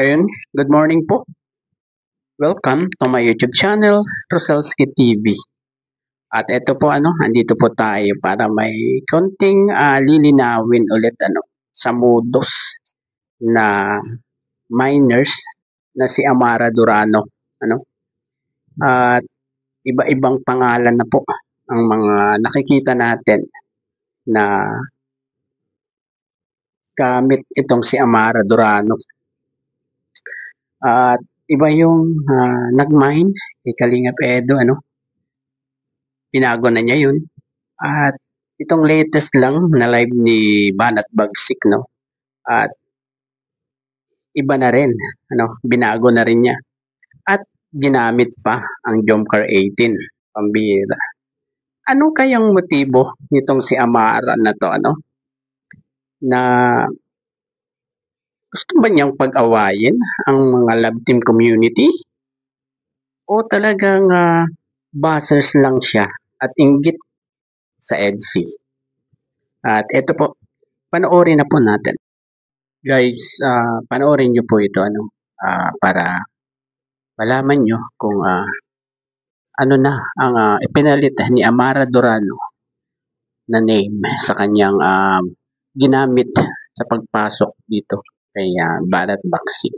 Ayun, good morning po. Welcome to my YouTube channel, Roselski TV. At ito po andito po tayo para may konting lilinawin ulit sa modus na miners na si Amara Durano. At iba-ibang pangalan na po ang mga nakikita natin na gamit itong si Amara Durano. At iba yung nag-mine kay Kalingap Edo, binago na niya yun. At itong latest lang na live ni Banat Bagsik, at iba na rin, binago na rin niya. At ginamit pa ang Jomcar 18, pambira. Ano kayang motibo nitong si Amara na to, na gusto ba niyang pag-awayin ang mga love team community? O talagang buzzers lang siya at inggit sa EDC? At ito po, panoorin na po natin. Guys, panoorin nyo po ito para malaman nyo kung ano na ang ipinalit ni Amara Durano na name sa kanyang ginamit sa pagpasok dito kay Banat Bagsik.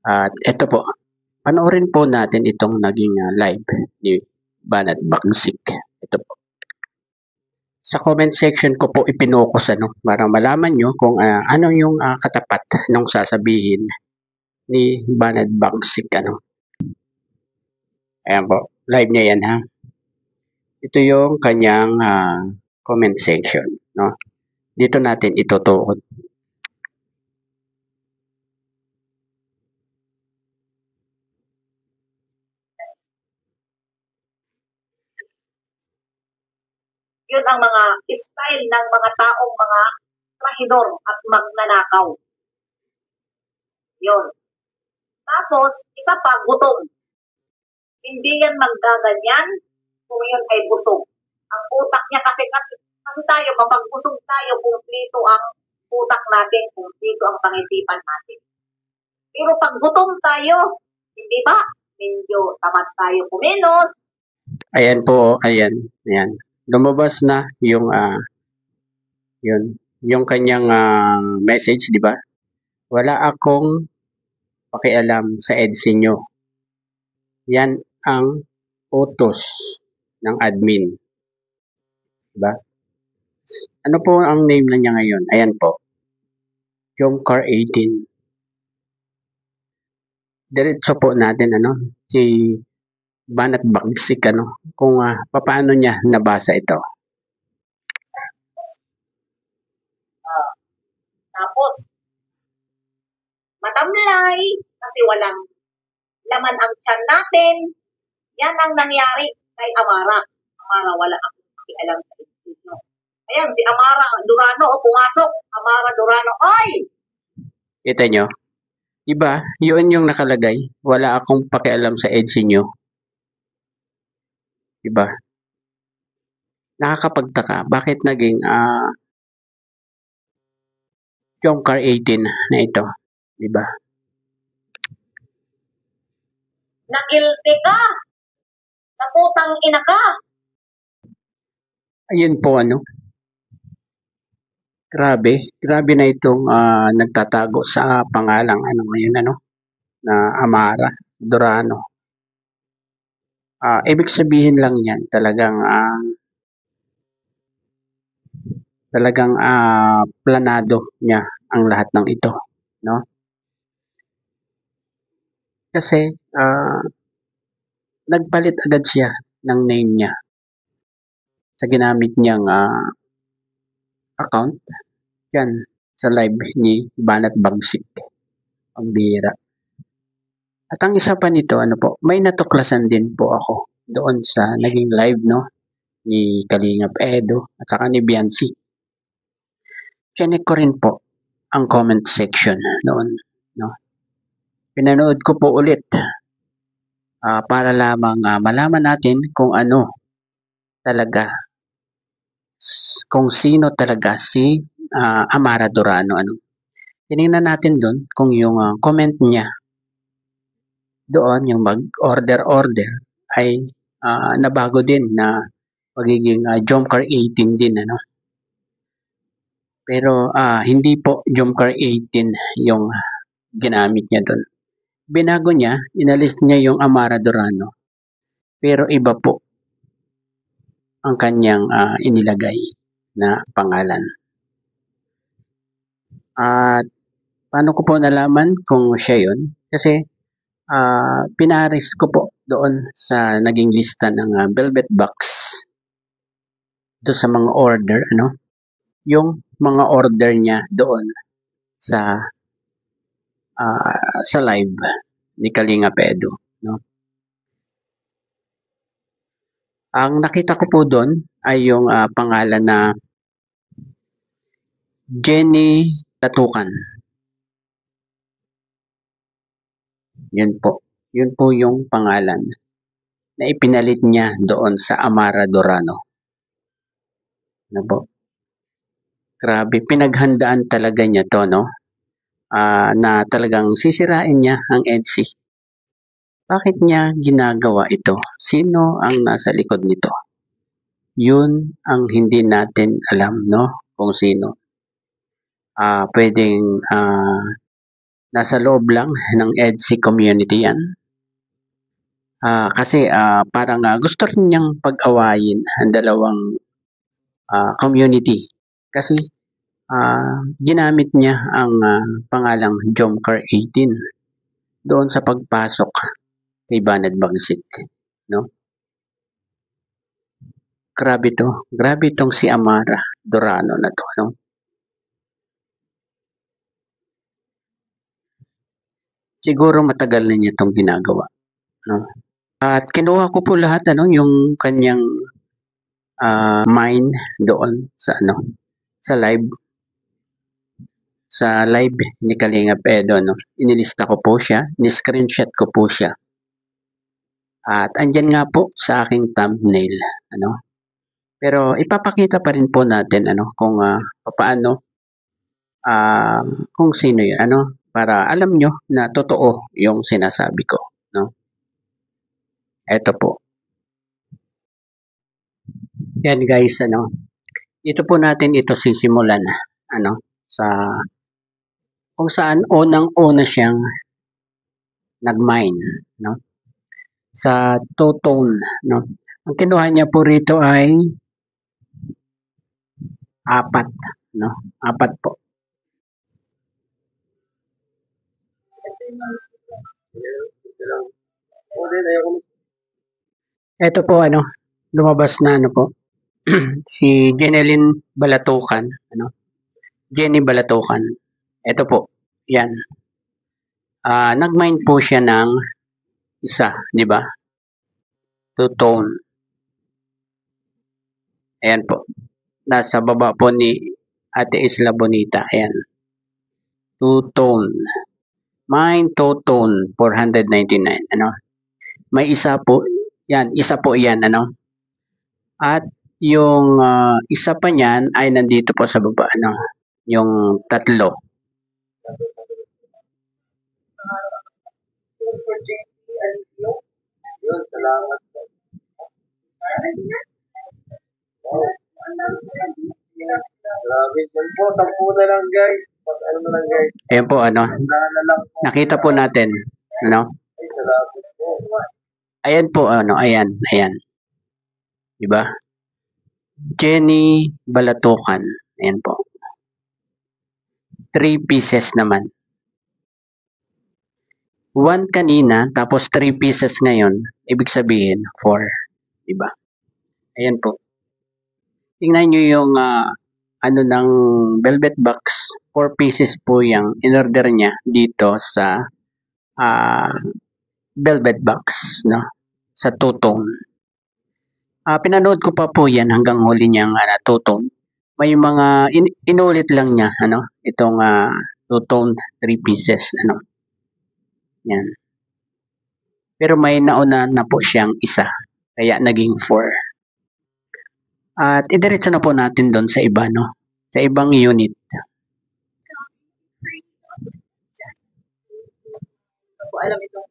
At ito po, panoorin po natin itong naging live ni Banat Bagsik. Ito po. Sa comment section ko po ipinokus para malaman nyo kung ano yung katapat ng sasabihin ni Banat Bagsik. Ayan po, live niya yan ha. Ito yung kanyang comment section. Dito natin itutuon. Yun ang mga style ng mga taong mga trahidor at magnanakaw. Yun. Tapos, isa pa, gutom. Hindi yan maggaganyan kung yun ay busog. Ang utak niya kasi tayo, kapag busog tayo, kumplito ang utak natin, kumplito ang pangisipan natin. Pero pag gutom tayo, hindi ba? Medyo tamad tayo kumilos. Ayan po, ayan. Lumabas na yung yung kanyang message, di ba? Wala akong pakialam sa EDC nyo. Yan ang utos ng admin. Diba? Ano po ang name na niya ngayon? Ayan po. Jomcar 18. Diretso po natin si Banat Bagsik kung paano niya nabasa ito. Tapos matamlay kasi walang laman ang tiyan natin. Yan ang nangyari kay Amara. Amara, wala akong pakialam sa isip. Ayan, si Amara Durano, pumasok. Amara Durano, ay! Kita nyo? Iba, yun yung nakalagay. Wala akong pakialam sa EDC nyo. Diba? Nakakapagtaka. Bakit naging Jomcar 18 na ito? Diba? Nagilty ka! Naputang ina ka! Ayun po Grabe na itong nagtatago sa pangalang ngayon na Amara Durano. Ibig sabihin lang yan, talagang planado niya ang lahat ng ito, Kasi nagpalit agad siya ng name niya sa ginamit niyang account yan sa live ni Banat Bagsik. Ang bira. At ang isa pa nito, may natuklasan din po ako doon sa naging live, ni Kalingap Edo at saka ni Biancy. Chinek ko rin po ang comment section noon, Pinanood ko po ulit para lamang malaman natin kung kung sino talaga si Amara Durano. tinignan natin doon kung yung comment niya doon, yung mag-order ay nabago din na magiging Jomcar 18 din, ano. Pero hindi po Jomcar 18 yung ginamit niya doon. Binago niya, inalis niya yung Amara Dorano. Pero iba po ang kanyang inilagay na pangalan. At paano ko po nalaman kung siya yun? Kasi pinaris ko po doon sa naging lista ng Velvet Box doon sa mga order, ano, yung mga order niya doon sa live ni Kalinga Pedo, no. Ang nakita ko po doon ay yung pangalan na Jenny Latukan. Yun po yung pangalan na ipinalit niya doon sa Amara Dorano. Ano po? Grabe, pinaghandaan talaga niya to, no? Na talagang sisirain niya ang EDSI. Bakit niya ginagawa ito? Sino ang nasa likod nito? Yun ang hindi natin alam, no? Kung sino. Pwedeng nasa loob lang ng EDSI community yan. Kasi parang gusto rin niyang pag-awayin ang dalawang community. Kasi ginamit niya ang pangalang Jomcar 18 doon sa pagpasok kay Banad Bagsik, no? Grabe tong si Amara Dorano na to, no? Siguro matagal na niya tong ginagawa, no? At kinuha ko po lahat, ano, yung kanyang mine doon sa sa live ni Kalinga Pedo, no? Inilista ko po siya, ni-screenshot ko po siya. At andyan nga po sa aking thumbnail, ano? Pero ipapakita pa rin po natin, ano, kung paano kung sino 'yun, ano, para alam nyo na totoo yung sinasabi ko, no? Eto po. Yan guys, ano, dito po natin ito sisimulan, ano, sa kung saan unang-una siyang nag-mine, no? Sa two-tone, no? Ang kinuha niya po rito ay 4, no? 4 po. Ito po, ano, lumabas na, ano po, si Jeneline Balatukan, ano? Jenny Balatukan. Ito po, yan. Nag-mine po siya ng isa, di ba? Two-tone. Ayan po. Nasa baba po ni Ate Isla Bonita. Ayan. Two-tone. Mine two-tone, 499. Ano? May isa po. Yan. Isa po yan. Ano? At yung isa pa niyan ay nandito po sa baba. Ano? Yung tatlo. Yun, salamat po. Grabe. Yan po, 10 na lang guys. Ano na lang guys. Ayan po, ano. Nakita po natin. Ano? Ay, salamat po. Ayan po, ano. Ayan. Diba? Jenny Balatukan. Ayan po. 3 pieces naman. 1 kanina, tapos 3 pieces ngayon. Ibig sabihin, 4. Diba? Ayan po. Tingnan nyo yung ano ng Velvet Box. 4 pieces po yung in-order niya dito sa Velvet Box, no? Sa two-tone. Pinanood ko pa po yan hanggang huli niyang two-tone. May mga inulit lang niya, ano? Itong two-tone 3 pieces, ano? Yan. Pero may nauna na po siyang isa. Kaya naging 4. At idiretso na po natin doon sa iba, no? Sa ibang unit. po alam itong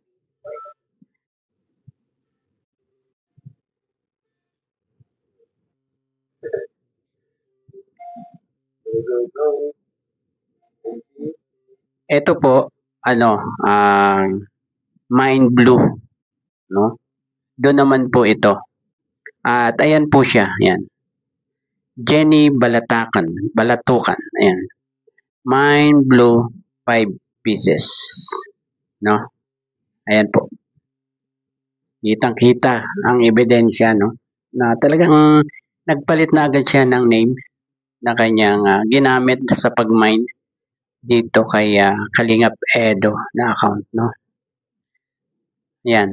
Ito po, Mind Blue, no? Doon naman po ito. At ayan po siya, ayan. Jenny Balatukan, ayan. Mind Blue 5 pieces, no? Ayan po. Kitang-kita ang ebidensya, no? Na talagang nagpalit na agad siya ng name na kanyang ginamit sa pag-mine dito kay Kalingap Edo na account, no? Yan.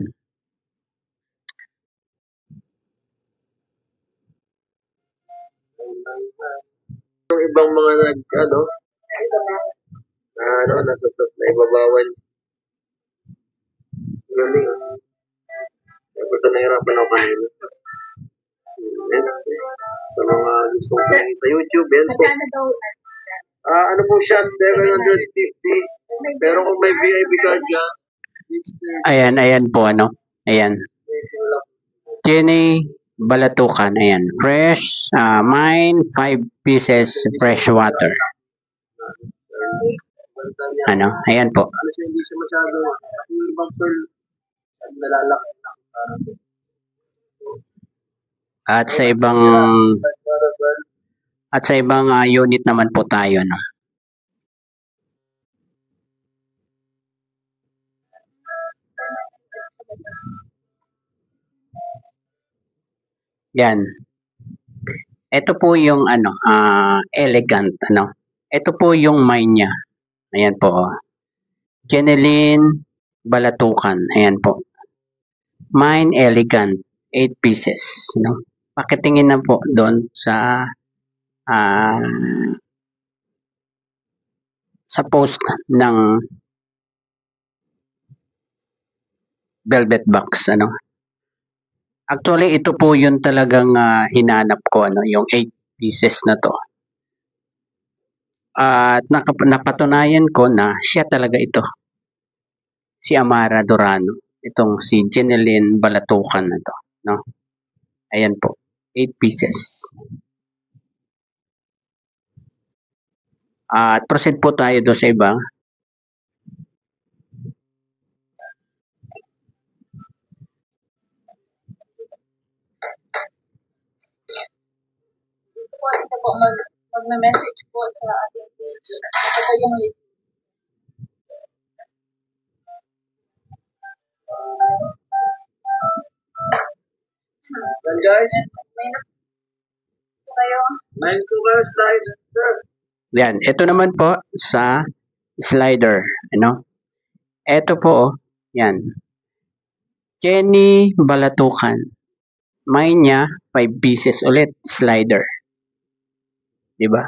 Yung ibang mga na ibabawan. Galing. Ito nahirapan ako kanina. Sa mga gusto ko sa YouTube, yan po. Ano po siya, 750. Pero kung may VIP card ka, Ayan po, ano? Ayan. Jenny Balatukan, ayan. Fresh, mine, 5 pieces fresh water. Ano? Ayan po. ano siya, hindi siya masyado, yung ibang pearl, nalalaki na. At sa ibang unit naman po tayo, no? Yan. Ito po yung elegant, ano? Ito po yung mine niya. Ayan po. Jeneline Balatukan. Ayan po. Mine elegant, 8 pieces, no? Pakitingin na po doon sa post ng Velvet Box, ano? Actually, ito po yung talagang hinanap ko, ano, yung 8 pieces na to. At napatunayan ko na siya talaga ito. Si Amara Durano. Itong si Jeneline Balatukan na to, no? Ayan po. 8 pieces. At proceed po tayo doon sa iba. ito po mag-message po sa ating page. Ito po yung link. Yan guys, May po kayo. may cooker slide, sir. Yan. Ito naman po sa slider. Ano? Ito po, yan. Jenny Balatukan. May niya 5 pieces ulit. Slider. Diba?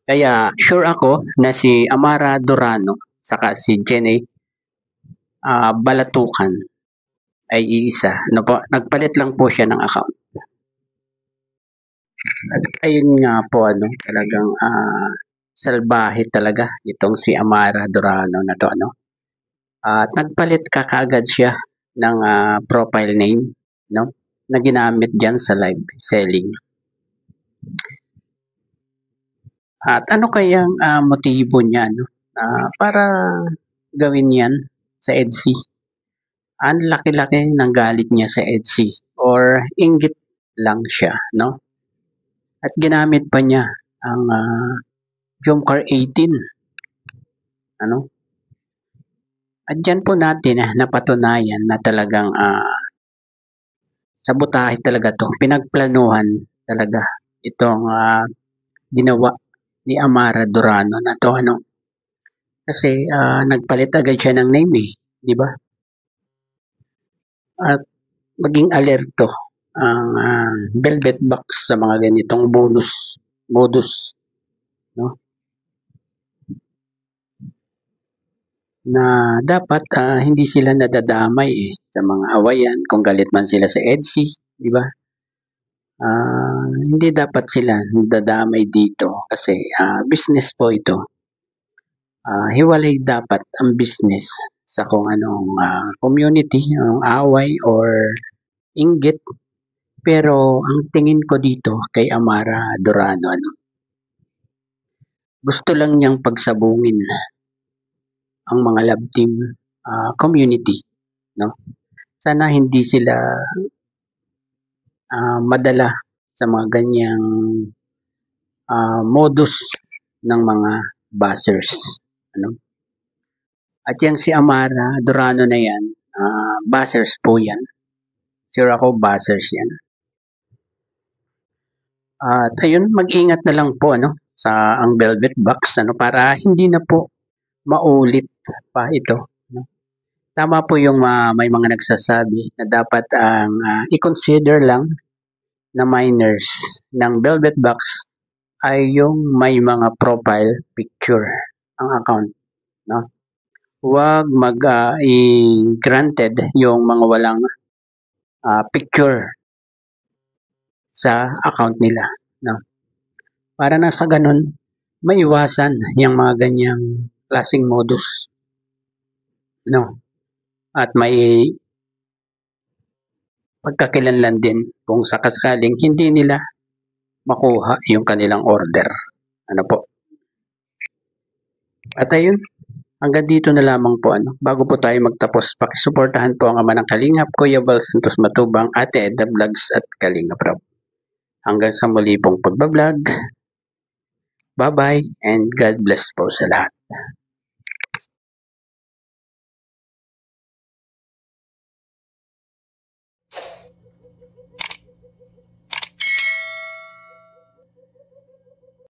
Kaya sure ako na si Amara Durano saka si Jenny Balatukan ay iisa. Ano po? Nagpalit lang po siya ng account. At ayun nga po, ano, talagang salbahe talaga itong si Amara Durano na to, ano. At nagpalit kaagad siya ng profile name, no, na ginamit diyan sa live selling. At ano kayang motibo niya, no, para gawin yan sa Etsy? Ang laki-laki ng galit niya sa Etsy or inggit lang siya, no? At ginamit pa niya ang Jomcar 18. Ano? At dyan po natin napatunayan na talagang sabotahe talaga to. Pinagplanuhan talaga itong ginawa ni Amara Durano na to, ano? Kasi nagpalit agad siya ng name, di ba? At maging alerto ang Velvet Box sa mga ganitong modus, no? Na dapat hindi sila nadadamay sa mga awayan kung galit man sila sa Etsy, di ba? Hindi dapat sila dadamay dito kasi business po ito. Hiwalay dapat ang business sa kung anong community, ang away or inggit. Pero ang tingin ko dito kay Amara Durano, gusto lang niyang pagsabungin ang mga love team community. No? Sana hindi sila madala sa mga ganyang modus ng mga buzzers. Ano? At yan si Amara Durano na yan, buzzers po yan. Sure ako, buzzers yan. At ayun, mag-ingat na lang po sa ang Velvet Box para hindi na po maulit pa ito. No? Tama po yung may mga nagsasabi na dapat ang i-consider lang na minors ng Velvet Box ay yung may mga profile picture ang account. No? Huwag granted yung mga walang picture sa account nila. No? Para na sa ganun, maiwasan yung mga ganyang klaseng modus. No? At may pagkakilanlan din kung sakasakaling hindi nila makuha yung kanilang order. Ano po? At ayun, hanggang dito na lamang po. Bago po tayo magtapos, pakisuportahan po ang ama ng Kalingap, Kuya Val Santos Matubang, Ate Edda Vlogs at Kalingap Rob. Hanggang sa muli pong pagbablog. Bye-bye and God bless po sa lahat.